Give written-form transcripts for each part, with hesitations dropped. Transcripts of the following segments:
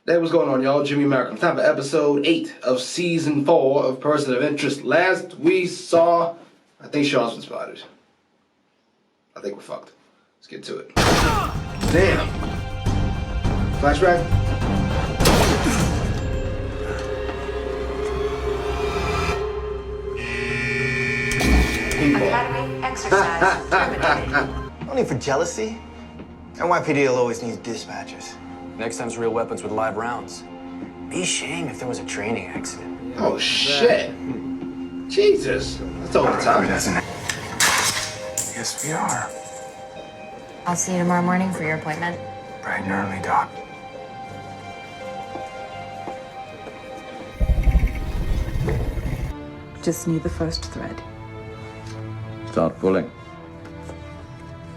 Hey, what's going on, y'all? Jimmy American. Time for episode 8 of season 4 of Person of Interest. Last we saw, I think Sean's been spotted. I think we're fucked. Let's get to it. Damn. Flashback. Academy exercise terminated. Only for jealousy. NYPD will always need dispatchers. Next time's real weapons with live rounds. Be a shame if there was a training accident. Oh, shit. Jesus. That's overtime. Yes, we are. I'll see you tomorrow morning for your appointment. Bright and early, Doc. Just need the first thread. Start pulling.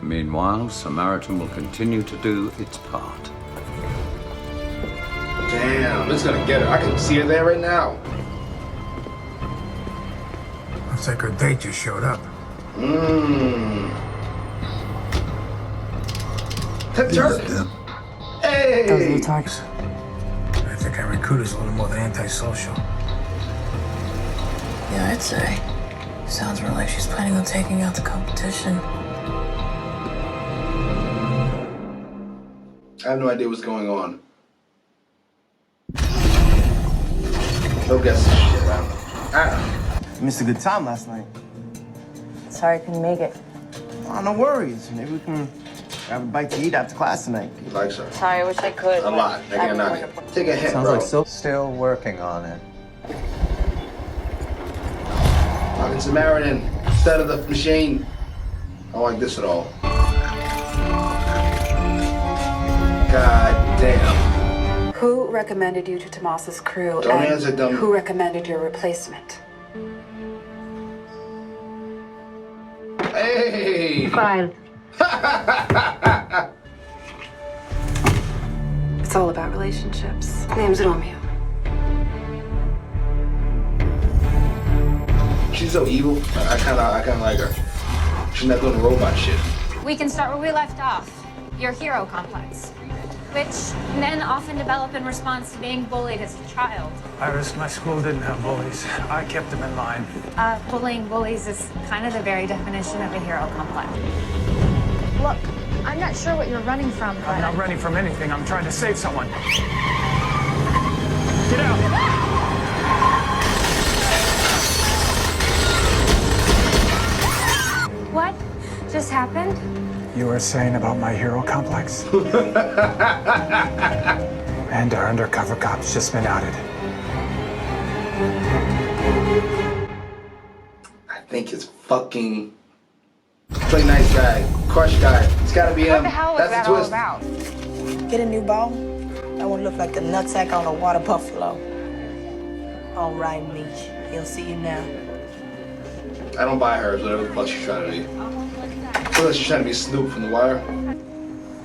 Meanwhile, Samaritan will continue to do its part. Damn, it's gonna get her. I can see her there right now. Looks like her date just showed up. Turn. Hey! Those are the targets. I think our recruiter's a little more than antisocial. Yeah, I'd say. Sounds more like she's planning on taking out the competition. I have no idea what's going on. Don't guess this shit. You missed a good time last night. Sorry I couldn't make it. Oh, no worries. Maybe we can grab a bite to eat after class tonight. You like so? Sorry, I wish I could. A lot. I cannot. Take a hint, Sounds bro. like still working on it. Fucking Samaritan instead of the machine. I don't like this at all. God damn. Who recommended you to Tomas's crew? Don't and answer, dumb. who recommended your replacement? Hey! Fine. It's all about relationships. Names it on you. She's so evil. I kinda like her. She's not doing the robot shit. We can start where we left off. Your hero complex, which men often develop in response to being bullied as a child. Iris, my school didn't have bullies. I kept them in line. Bullying bullies is kind of the very definition of a hero complex. Look, I'm not sure what you're running from, but... I'm not running from anything. I'm trying to save someone. Get out! What just happened? You were saying about my hero complex? And our undercover cop's just been outed. I think it's fucking play nice guy, crush guy. It's gotta be him. What the hell was That's that the all twist. about? Get a new ball? That one look like the nutsack on a water buffalo. All right, Meech. He'll see you now. I don't buy hers, whatever the fuck she's trying to be. I feel like she's trying to be Snoop from The Wire.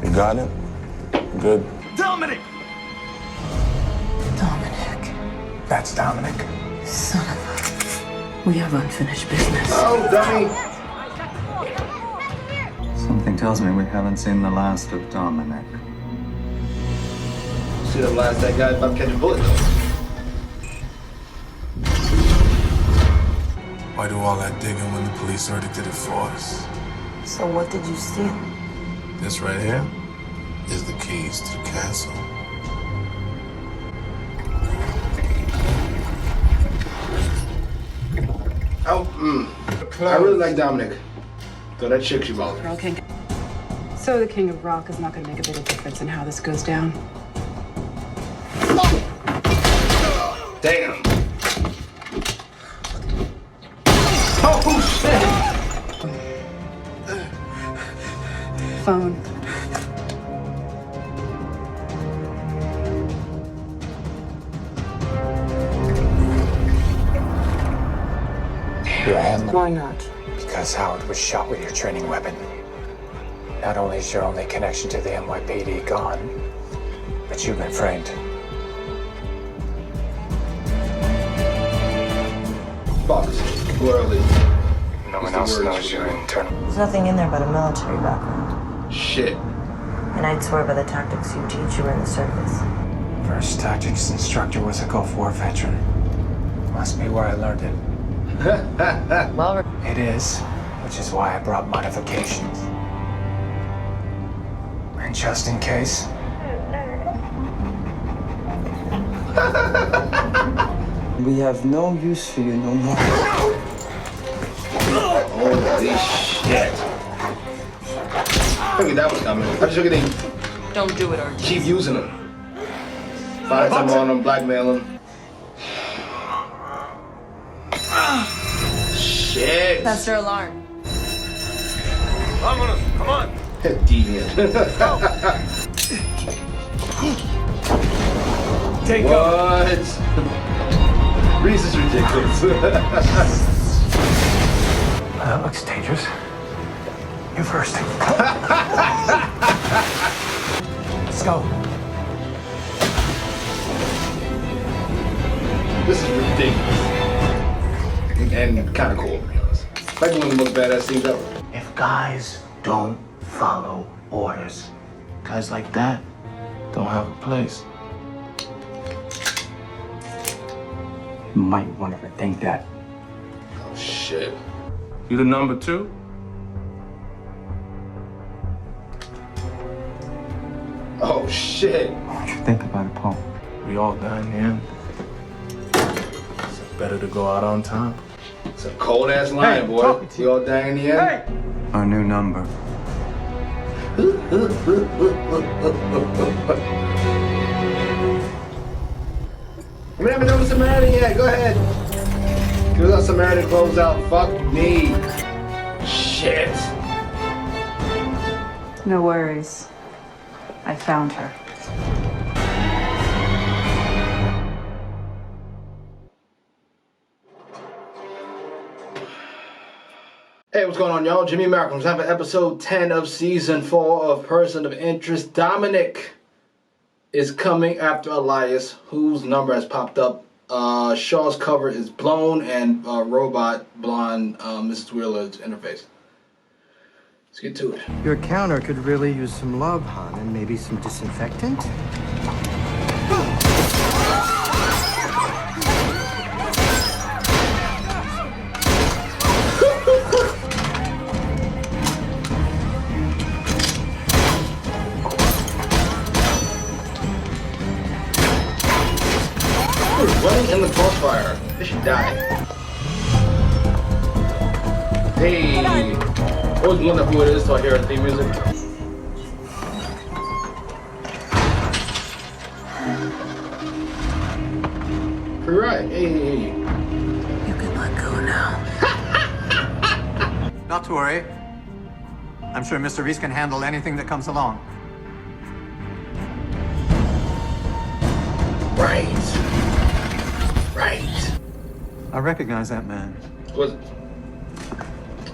You got it? Good. Dominic! Dominic. That's Dominic. Son of a... We have unfinished business. Oh, dummy! Something tells me we haven't seen the last of Dominic. See the last that guy about to catch a bullet though. Why do all that digging when the police already did it for us? So what did you steal? This right here is the keys to the castle. Oh, I really like Dominic. So that chick she bought. Girl can't. So the King of Rock is not going to make a bit of difference in how this goes down. Damn. Oh, shit. Phone. Your hand? Why not? Because Howard was shot with your training weapon. Not only is your only connection to the NYPD gone, but you've been framed. Fucked. Too early. No one else knows you're internal. There's nothing in there but a military background. Shit. And I'd swear by the tactics you teach you were in the service. For First tactics instructor was a Gulf War veteran. Must be where I learned it. Well, It is, which is why I brought modifications. And just in case, We have no use for you no more. Holy shit. I figured that was coming. I just figured they don't do it, RJ. keep using them. Find someone on them, blackmail them. Shit. That's their alarm. come on. Deviant. Take What? Reese is ridiculous. That looks dangerous. You first. Let's go. This is ridiculous. And kind of cool, to be honest. Like one of the most badass scenes ever. If guys don't follow orders, guys like that don't have a place. You might want to rethink that. Oh, shit. You the number 2? Oh, shit. What you think about it, Paul? We all die in the end. It's better to go out on top. It's a cold ass line, boy. We all die in the end. Our new number. We haven't done the Samaritan yet. Go ahead. Give us Samaritan close out. Fuck me. Shit. No worries. I found her. Hey, what's going on, y'all? Jimmy Malcolm's time for episode 10 of season 4 of Person of Interest. Dominic is coming after Elias, whose number has popped up. Shaw's cover is blown, and robot blonde Mrs. Wheeler's interface. Let's get to it. Your counter could really use some love, hon, and maybe some disinfectant. Running in the crossfire. They should die. Hey! Always wonder who it is till I hear the theme music. Free ride. Hey. You can let go now. Not to worry. I'm sure Mr. Reese can handle anything that comes along. Right. Right. I recognize that man. Was it?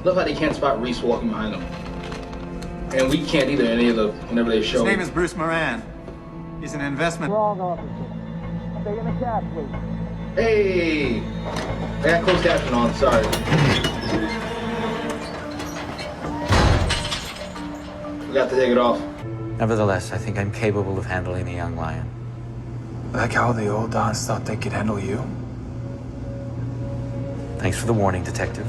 Love how they can't spot Reese walking behind them. And we can't either, any of the, whenever they show. His name is Bruce Moran. He's an investment. Wrong officer. Stay in the cab, please. Hey! I got closed caption on, sorry. Forgot to take it off. Nevertheless, I think I'm capable of handling a young lion. Like how the old Dons thought they could handle you. Thanks for the warning, Detective.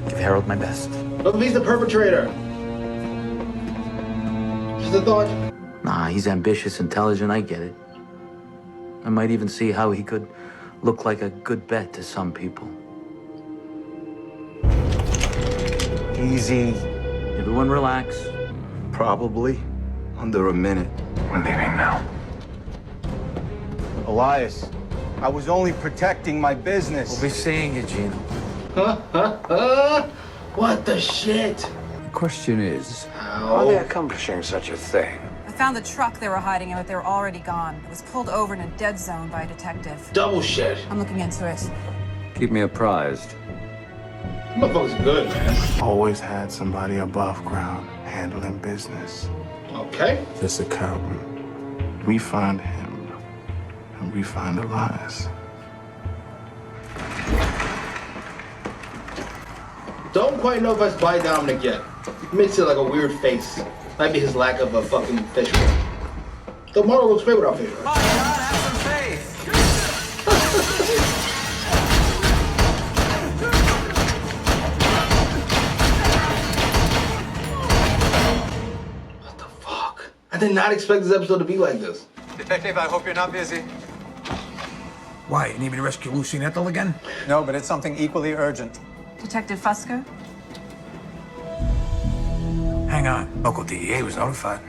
Give Harold my best. Look, if he's the perpetrator. Just a thought. Nah, he's ambitious, intelligent, I get it. I might even see how he could look like a good bet to some people. Easy. Everyone relax. Probably under a minute. We're leaving now. Elias, I was only protecting my business. We'll be seeing you, Gino. What the shit? The question is, How? Are they accomplishing such a thing? I found the truck they were hiding in, but they were already gone. It was pulled over in a dead zone by a detective. Double shit. I'm looking into it. keep me apprised. Motherfucker's good, man. Always had somebody above ground handling business. Okay. This accountant. We find him, and we find Elias. Don't quite know if I spy Dominic yet. He makes it like a weird face. Might be his lack of a fucking facial. The model looks great without facial. I did not expect this episode to be like this. Detective, I hope you're not busy. Why? You need me to rescue Lucy and Ethel again? No, but it's something equally urgent. Detective Fusco? Hang on. Local DEA was notified.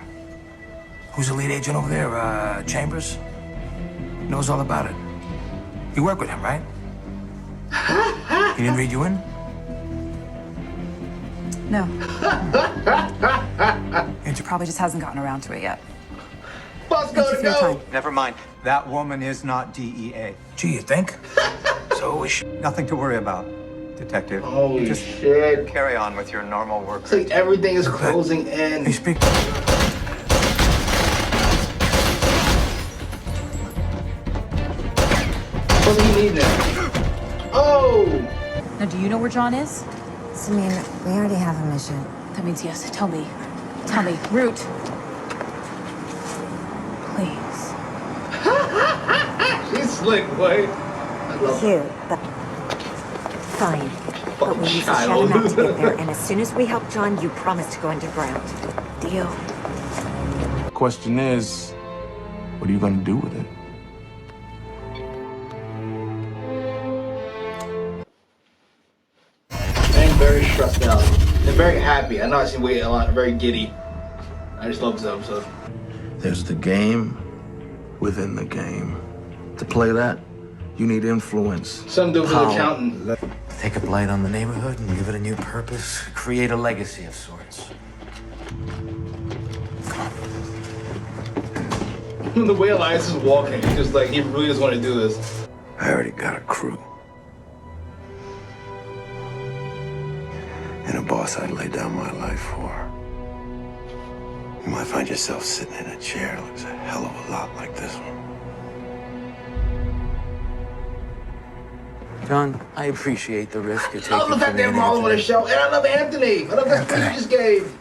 Who's the lead agent over there? Chambers? Knows all about it. You work with him, right? He didn't read you in? No. He probably just hasn't gotten around to it yet. Fusco to go! Never mind. That woman is not DEA. Gee, you think? So is she? Nothing to worry about, Detective. Holy Just shit. carry on with your normal work. It's like everything is closing in. Hey, speak. What do you need now? Oh! Now, do you know where John is? Samina, we already have a mission. That means yes. Tell me. Tell me. Root. Please. She's slick, boy. I love her. Cute, but fine. But we use a shadow map to get there, and as soon as we help John, you promise to go underground. Deal? The question is, what are you gonna do with it? I'm very stressed out. I'm very happy. I know I seem way a lot, very giddy. I just love this episode. There's the game within the game. To play that, you need influence. Something to do with the accountant. Take a blight on the neighborhood and give it a new purpose. Create a legacy of sorts. The way Elias is walking, he's just like, he really doesn't want to do this. I already got a crew. And a boss I'd lay down my life for. You might find yourself sitting in a chair that looks a hell of a lot like this one. John, I appreciate the risk you're taking. I love the fact they have Marlon on the show, and I love Anthony. I love that speech you just gave.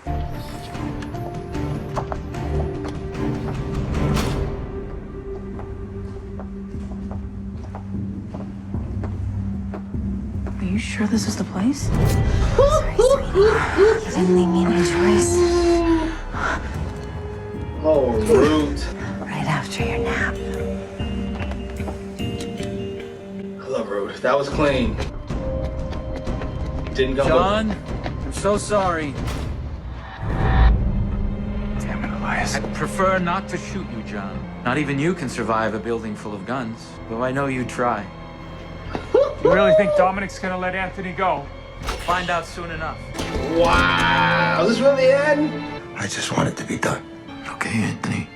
Are you sure this is the place? You didn't leave me any choice. Oh, Root. Right after your nap. I love Root. That was clean. Didn't go. John, I'm so sorry. Damn it, Elias. I'd prefer not to shoot you, John. Not even you can survive a building full of guns, though I know you'd try. You really think Dominic's gonna let Anthony go? Find out soon enough. Wow. Is this really the end? I just want it to be done. Okay, Anthony.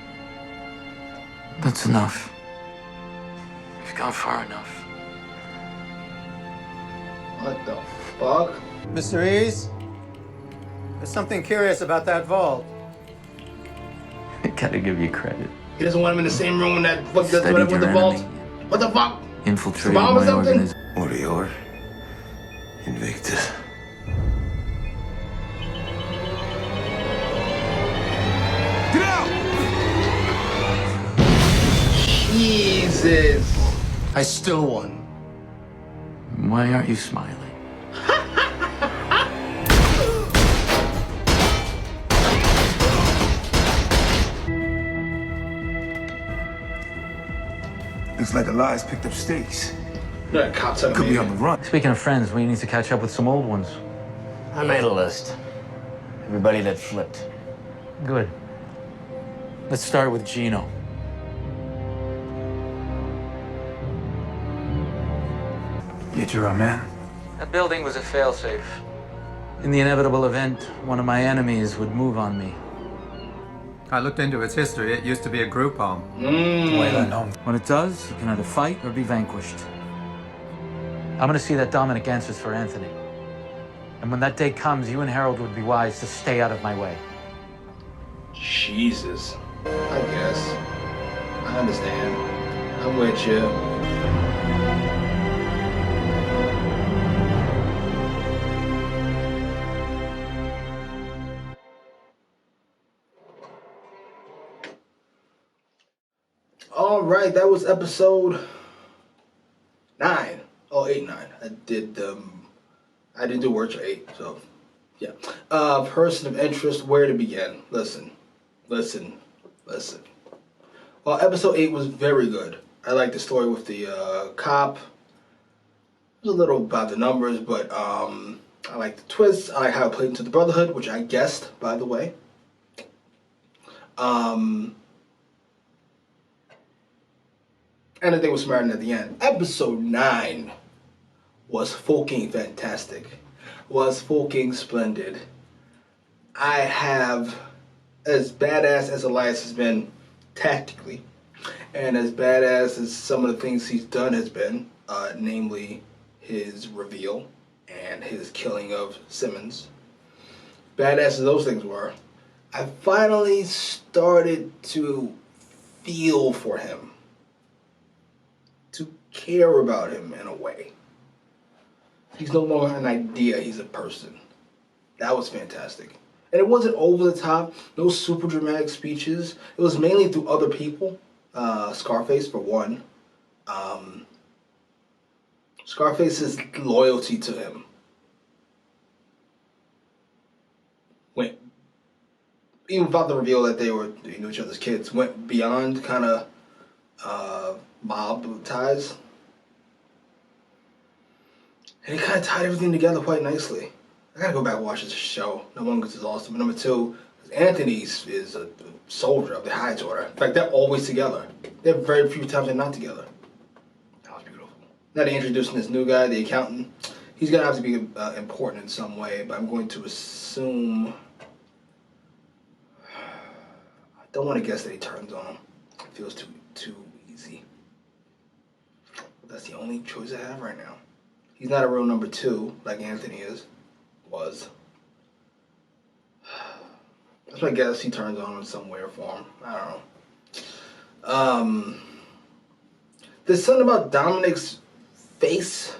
That's enough. You've gone far enough. What the fuck? Mr. Ease, there's something curious about that vault. I gotta give you credit. He doesn't want him in the same room when that fuck does Studied whatever with the your vault. enemy. What the fuck? Infiltrated Bomb or my something? organization. Orior. Invictus. Get out! Jesus. I still won. Why aren't you smiling? Looks like Elias picked up stakes. Yeah, cops on Could be me. on the run. Speaking of friends, we need to catch up with some old ones. I made a list. Everybody that flipped. Good. Let's start with Gino. Get your man. That building was a failsafe. In the inevitable event, one of my enemies would move on me. I looked into its history. It used to be a group home. When it does, you can either fight or be vanquished. I'm gonna see that Dominic answers for Anthony. And when that day comes, you and Harold would be wise to stay out of my way. Jesus. I guess. I understand. I'm with you. All right, that was episode 9. Oh, 8, 9. I didn't do words for 8, so yeah. Person of interest, where to begin? Listen. Listen. Well, episode 8 was very good. I liked the story with the cop. It was a little about the numbers, but I like the twists. I like how it played into the Brotherhood, which I guessed, by the way. And the thing with Samaritan at the end. Episode 9 was fucking fantastic. Was fucking splendid. I have, as badass as Elias has been tactically, and as badass as some of the things he's done has been, namely his reveal and his killing of Simmons, badass as those things were, I finally started to feel for him. To care about him in a way. He's no longer an idea, he's a person. That was fantastic. And it wasn't over the top, no super dramatic speeches. It was mainly through other people. Scarface, for one. Scarface's loyalty to him went, even without the reveal that they were each other's kids, went beyond kind of mob ties. And he kind of tied everything together quite nicely. I gotta go back and watch this show. Number one, because it's awesome. But number two, Anthony is a soldier of the Hides Order. In fact, they're always together. There are very few times they're not together. That was beautiful. Now they're introducing this new guy, the accountant. He's gonna have to be important in some way, but I'm going to assume. I don't want to guess that he turns on him. It feels too easy. But that's the only choice I have right now. He's not a real number 2 like Anthony was. That's my guess. He turns on him in some way or form. I don't know. There's something about Dominic's face.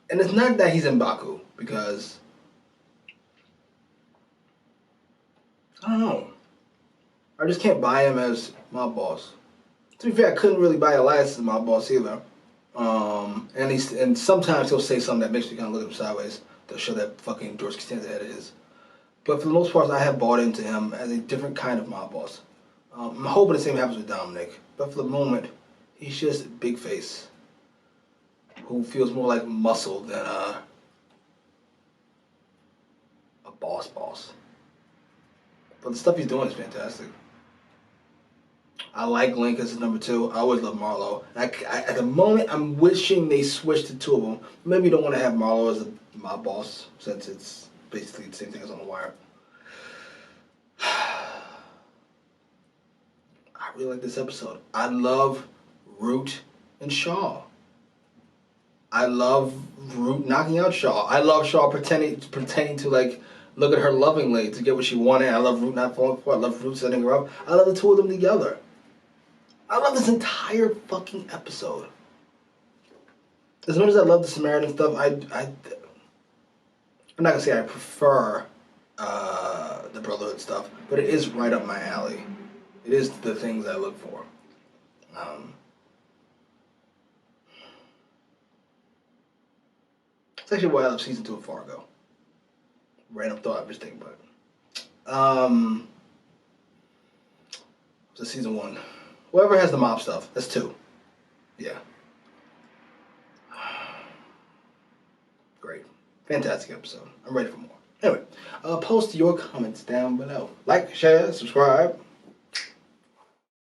And it's not that he's in Baku, because I don't know. I just can't buy him as my boss. To be fair, I couldn't really buy Elias as my boss either. And sometimes he'll say something that makes me kind of look at him sideways to show that fucking George Costanza head is. But for the most part, I have bought into him as a different kind of mob boss. I'm hoping the same happens with Dominic. But for the moment, he's just a big face who feels more like muscle than a boss. But the stuff he's doing is fantastic. I like Link as number 2. I always love Marlo. At the moment, I'm wishing they switched the two of them. Maybe you don't want to have Marlo as my boss, since it's basically the same thing as On the Wire. I really like this episode. I love Root and Shaw. I love Root knocking out Shaw. I love Shaw pretending to like look at her lovingly to get what she wanted. I love Root not falling for it. I love Root setting her up. I love the two of them together. I love this entire fucking episode. As much as I love the Samaritan stuff, I'm not gonna say I prefer the Brotherhood stuff, but it is right up my alley. It is the things I look for. It's actually why I love season 2 of Fargo. Random thought I was thinking about it. So season 1. Whoever has the mob stuff, that's 2. Yeah. Great. Fantastic episode. I'm ready for more. Anyway, post your comments down below. Like, share, subscribe.